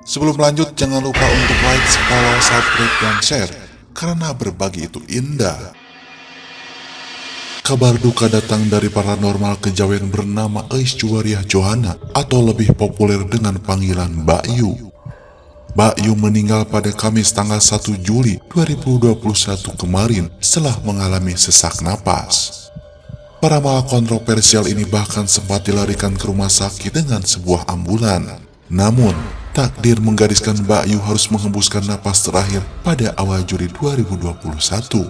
Sebelum lanjut, jangan lupa untuk like, follow, subscribe, dan share, karena berbagi itu indah. Kabar duka datang dari paranormal kejawen bernama Aishwarya Johana, atau lebih populer dengan panggilan Mbak Yu. Mbak Yu meninggal pada Kamis tanggal 1 Juli 2021 kemarin setelah mengalami sesak napas. Peramal kontroversial ini bahkan sempat dilarikan ke rumah sakit dengan sebuah ambulan. Namun, takdir menggariskan Mbak Yu harus menghembuskan napas terakhir pada awal Juli 2021.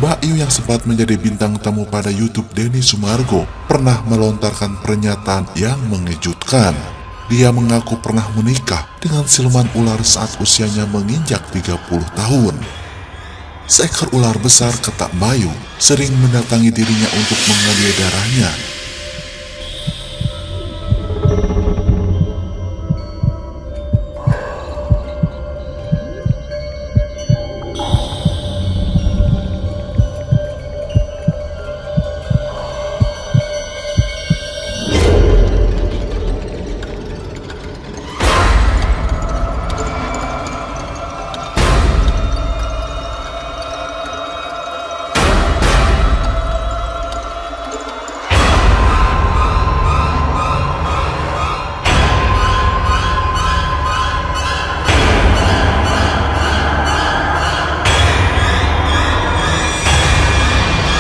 Mbak Yu yang sempat menjadi bintang tamu pada YouTube Denny Sumargo pernah melontarkan pernyataan yang mengejutkan. Dia mengaku pernah menikah dengan siluman ular saat usianya menginjak 30 tahun. Seekor ular besar, kata Mbak Yu, sering mendatangi dirinya untuk mengalir darahnya.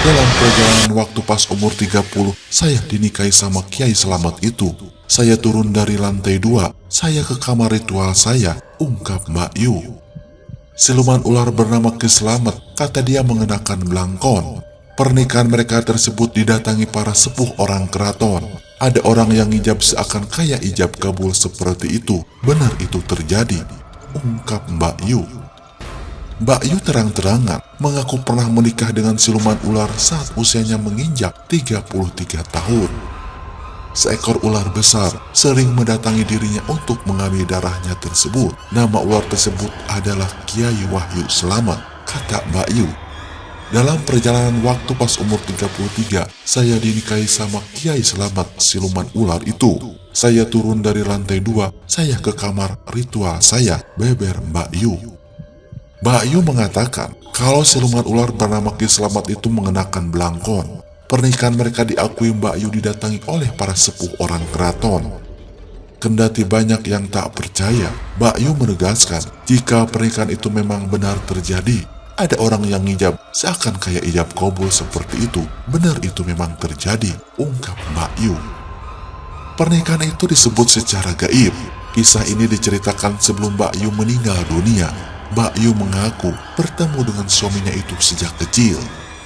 Dalam perjalanan waktu pas umur 30, saya dinikahi sama Kiai Selamat itu. Saya turun dari lantai 2, saya ke kamar ritual saya, ungkap Mbak Yu. Siluman ular bernama Ki Selamat, kata dia mengenakan belangkon. Pernikahan mereka tersebut didatangi para sepuh orang keraton. Ada orang yang ijab seakan kayak ijab kabul seperti itu. Benar itu terjadi, ungkap Mbak Yu. Mbak Yu terang-terangan mengaku pernah menikah dengan siluman ular saat usianya menginjak 33 tahun. Seekor ular besar sering mendatangi dirinya untuk mengambil darahnya tersebut. Nama ular tersebut adalah Kiai Wahyu Selamat, kata Mbak Yu. Dalam perjalanan waktu pas umur 33, saya dinikahi sama Kiai Selamat siluman ular itu. Saya turun dari lantai 2, saya ke kamar ritual saya, beber Mbak Yu. Mbak Yu mengatakan kalau siluman ular bernama Ki Selamat itu mengenakan belangkon. Pernikahan mereka diakui Mbak Yu didatangi oleh para sepuh orang keraton. Kendati banyak yang tak percaya, Mbak Yu menegaskan jika pernikahan itu memang benar terjadi. Ada orang yang ngijab seakan kayak ijab kabul seperti itu. Benar itu memang terjadi, ungkap Mbak Yu. Pernikahan itu disebut secara gaib. Kisah ini diceritakan sebelum Mbak Yu meninggal dunia. Mbak Yu mengaku bertemu dengan suaminya itu sejak kecil.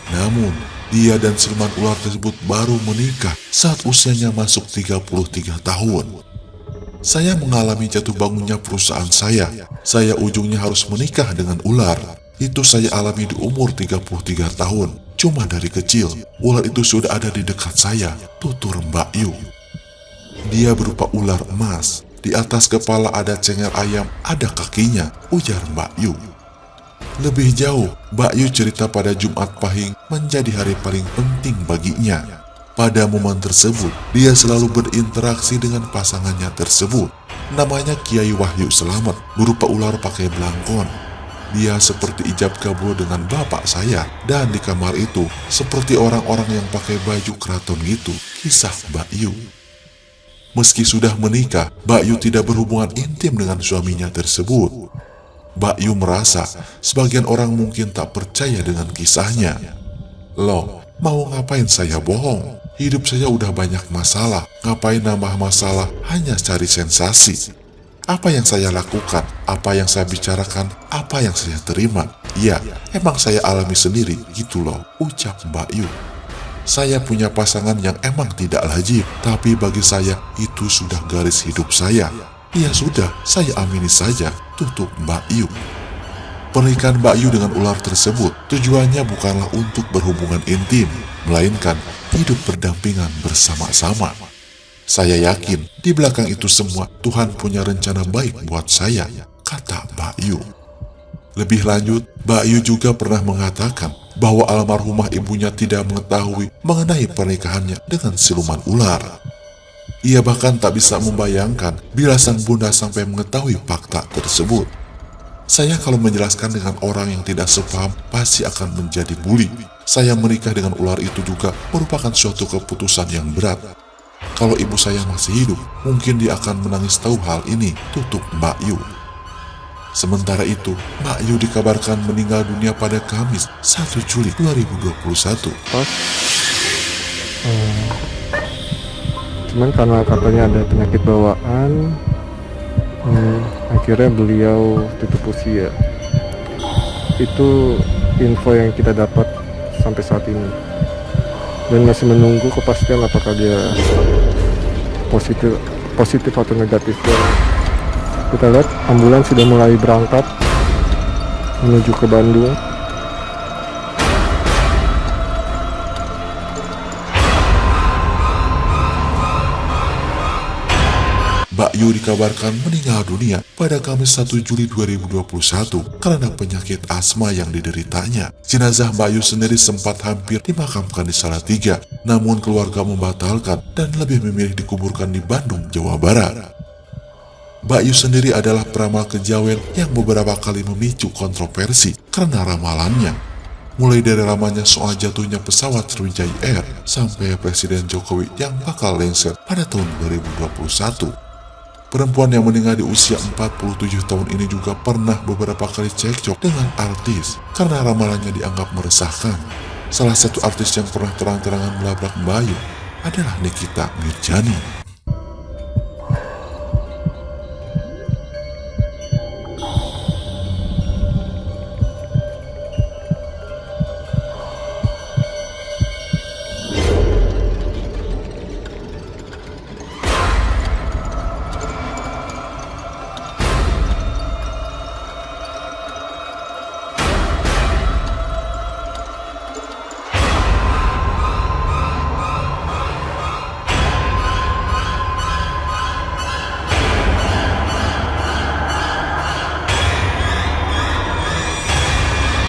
Namun, dia dan siluman ular tersebut baru menikah saat usianya masuk 33 tahun. Saya mengalami jatuh bangunnya perusahaan saya. Saya ujungnya harus menikah dengan ular. Itu saya alami di umur 33 tahun. Cuma dari kecil, ular itu sudah ada di dekat saya, tutur Mbak Yu. Dia berupa ular emas. Di atas kepala ada cengel ayam, ada kakinya, ujar Mbak Yu. Lebih jauh, Mbak Yu cerita pada Jumat Pahing menjadi hari paling penting baginya. Pada momen tersebut, dia selalu berinteraksi dengan pasangannya tersebut. Namanya Kiai Wahyu Selamat, berupa ular pakai belangkon. Dia seperti ijab kabul dengan bapak saya, dan di kamar itu seperti orang-orang yang pakai baju keraton gitu, kisah Mbak Yu. Meski sudah menikah, Mbak Yu tidak berhubungan intim dengan suaminya tersebut. Mbak Yu merasa sebagian orang mungkin tak percaya dengan kisahnya. Loh, mau ngapain saya bohong? Hidup saya udah banyak masalah, ngapain nambah masalah hanya cari sensasi? Apa yang saya lakukan, apa yang saya bicarakan, apa yang saya terima? Ya, emang saya alami sendiri gitu loh, ucap Mbak Yu. Saya punya pasangan yang emang tidak lazim, tapi bagi saya itu sudah garis hidup saya. Ya sudah, saya amini saja, tutup Mbak Yu. Pernikahan Mbak Yu dengan ular tersebut tujuannya bukanlah untuk berhubungan intim, melainkan hidup berdampingan bersama-sama. Saya yakin di belakang itu semua Tuhan punya rencana baik buat saya, kata Mbak Yu. Lebih lanjut, Mbak Yu juga pernah mengatakan bahwa almarhumah ibunya tidak mengetahui mengenai pernikahannya dengan siluman ular. Ia bahkan tak bisa membayangkan bila sang bunda sampai mengetahui fakta tersebut. Saya kalau menjelaskan dengan orang yang tidak sepaham pasti akan menjadi bully. Saya menikah dengan ular itu juga merupakan suatu keputusan yang berat. Kalau ibu saya masih hidup, mungkin dia akan menangis tahu hal ini, tutup Mbak Yu. Sementara itu, Mbak Yu dikabarkan meninggal dunia pada Kamis 1 Juli 2021. Cuman karena katanya ada penyakit bawaan, akhirnya beliau tutup usia. Itu info yang kita dapat sampai saat ini, dan masih menunggu kepastian apakah dia positif atau negatif. Kita lihat ambulans sudah mulai berangkat menuju ke Bandung. Mbak Yu dikabarkan meninggal dunia pada Kamis 1 Juli 2021 karena penyakit asma yang dideritanya. Jenazah Mbak Yu sendiri sempat hampir dimakamkan di Salatiga, namun keluarga membatalkan dan lebih memilih dikuburkan di Bandung, Jawa Barat. Mbak Yu sendiri adalah peramal kejawen yang beberapa kali memicu kontroversi karena ramalannya. Mulai dari ramalannya soal jatuhnya pesawat Sriwijaya Air sampai Presiden Jokowi yang bakal lengser pada tahun 2021. Perempuan yang meninggal di usia 47 tahun ini juga pernah beberapa kali cekcok dengan artis karena ramalannya dianggap meresahkan. Salah satu artis yang pernah terang-terangan melabrak Mbak Yu adalah Nikita Mirzani.